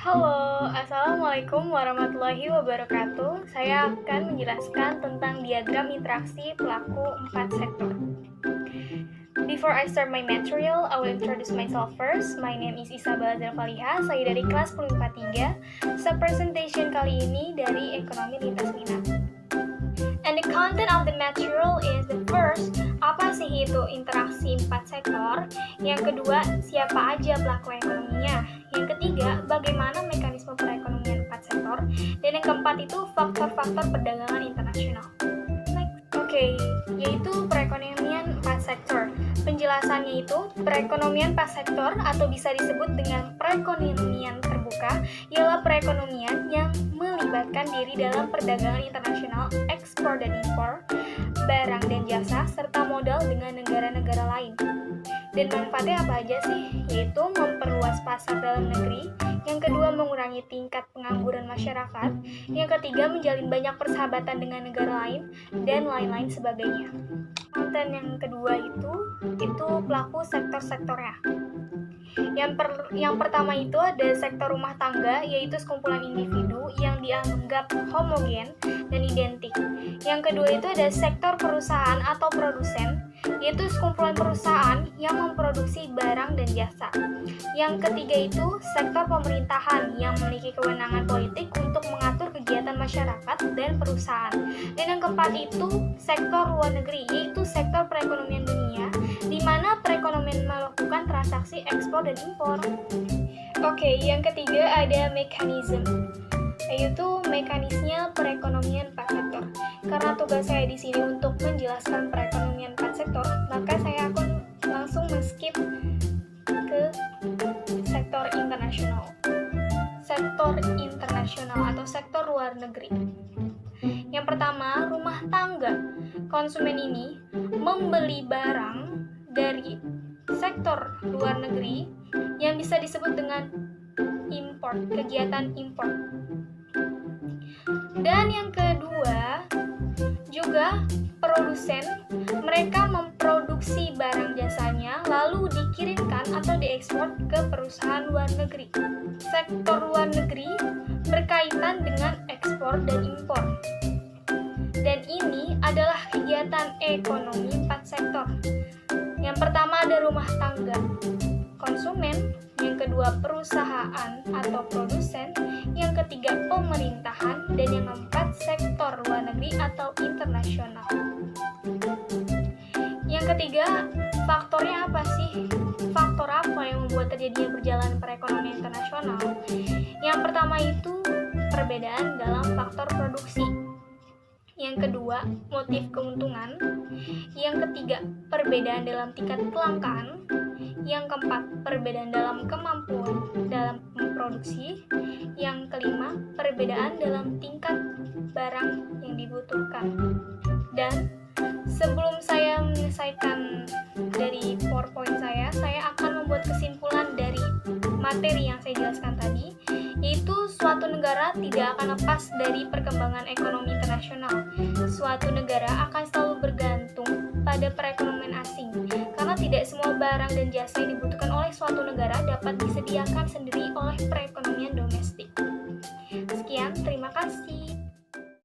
Halo, Assalamualaikum warahmatullahi wabarakatuh. Saya akan menjelaskan tentang diagram interaksi pelaku 4 sektor. Before I start my material, I will introduce myself first. My name is Isabella Zelfaliha, saya dari kelas 1043. Presentation kali ini dari Ekonomi Lintas Minat. And the content of the material is the first, apa sih itu interaksi 4 sektor? Yang kedua, siapa aja pelaku ekonominya? Yang ketiga, bagaimana mekanisme perekonomian 4 sektor? Dan yang keempat itu faktor-faktor perdagangan internasional. Oke, yaitu perekonomian 4 sektor. Penjelasannya itu, perekonomian 4 sektor atau bisa disebut dengan perekonomian terbuka ialah perekonomian yang melibatkan diri dalam perdagangan internasional, ekspor dan impor, barang dan jasa, serta modal dengan negara-negara lain. Dan manfaatnya apa aja sih? Yaitu memperluas pasar dalam negeri, yang kedua mengurangi tingkat pengangguran masyarakat, yang ketiga menjalin banyak persahabatan dengan negara lain, dan lain-lain sebagainya. Konten yang kedua itu pelaku sektor-sektornya. Yang pertama itu ada sektor rumah tangga, yaitu sekumpulan individu yang dianggap homogen dan identik. Yang kedua itu ada sektor perusahaan atau produsen, yaitu sekumpulan perusahaan yang memproduksi barang dan jasa. Yang ketiga itu sektor pemerintahan yang memiliki kewenangan politik untuk mengatur kegiatan masyarakat dan perusahaan. Dan yang keempat itu sektor luar negeri, yaitu sektor perekonomian dunia, di mana perekonomian melakukan transaksi ekspor dan impor. Oke, yang ketiga ada mekanisme, yaitu mekanisme perekonomian 4 sektor. Karena tugas saya di sini untuk menjelaskan perekonomian 4 sektor, maka saya akan langsung men-skip ke sektor internasional. Sektor internasional atau sektor luar negeri. Yang pertama, rumah tangga. Konsumen ini membeli barang dari sektor luar negeri yang bisa disebut dengan import, kegiatan import. Dan yang kedua, juga produsen, mereka memproduksi barang jasanya lalu dikirimkan atau diekspor ke perusahaan luar negeri. Sektor luar negeri berkaitan dengan ekspor dan impor. Dan ini adalah kegiatan ekonomi 4 sektor. Yang pertama ada rumah tangga, konsumen, yang kedua perusahaan atau produsen, yang ketiga pemerintahan, dan yang keempat sektor luar negeri atau internasional. Yang ketiga, faktornya apa sih? Faktor apa yang membuat terjadinya perjalanan perekonomian internasional? Yang pertama itu perbedaan dalam faktor produksi. Yang kedua, motif keuntungan. Yang ketiga, perbedaan dalam tingkat kelangkaan. Yang keempat, perbedaan dalam kemampuan dalam memproduksi. Yang kelima, perbedaan dalam tingkat barang yang dibutuhkan. Dan sebelum saya menyelesaikan dari PowerPoint saya akan membuat kesimpulan dari materi yang saya jelaskan tadi, yaitu suatu negara tidak akan lepas dari perkembangan ekonomi internasional. Suatu negara akan selalu bergantung pada perekonomian asing, karena tidak semua barang dan jasa yang dibutuhkan oleh suatu negara dapat disediakan sendiri oleh perekonomian domestik. Sekian, terima kasih.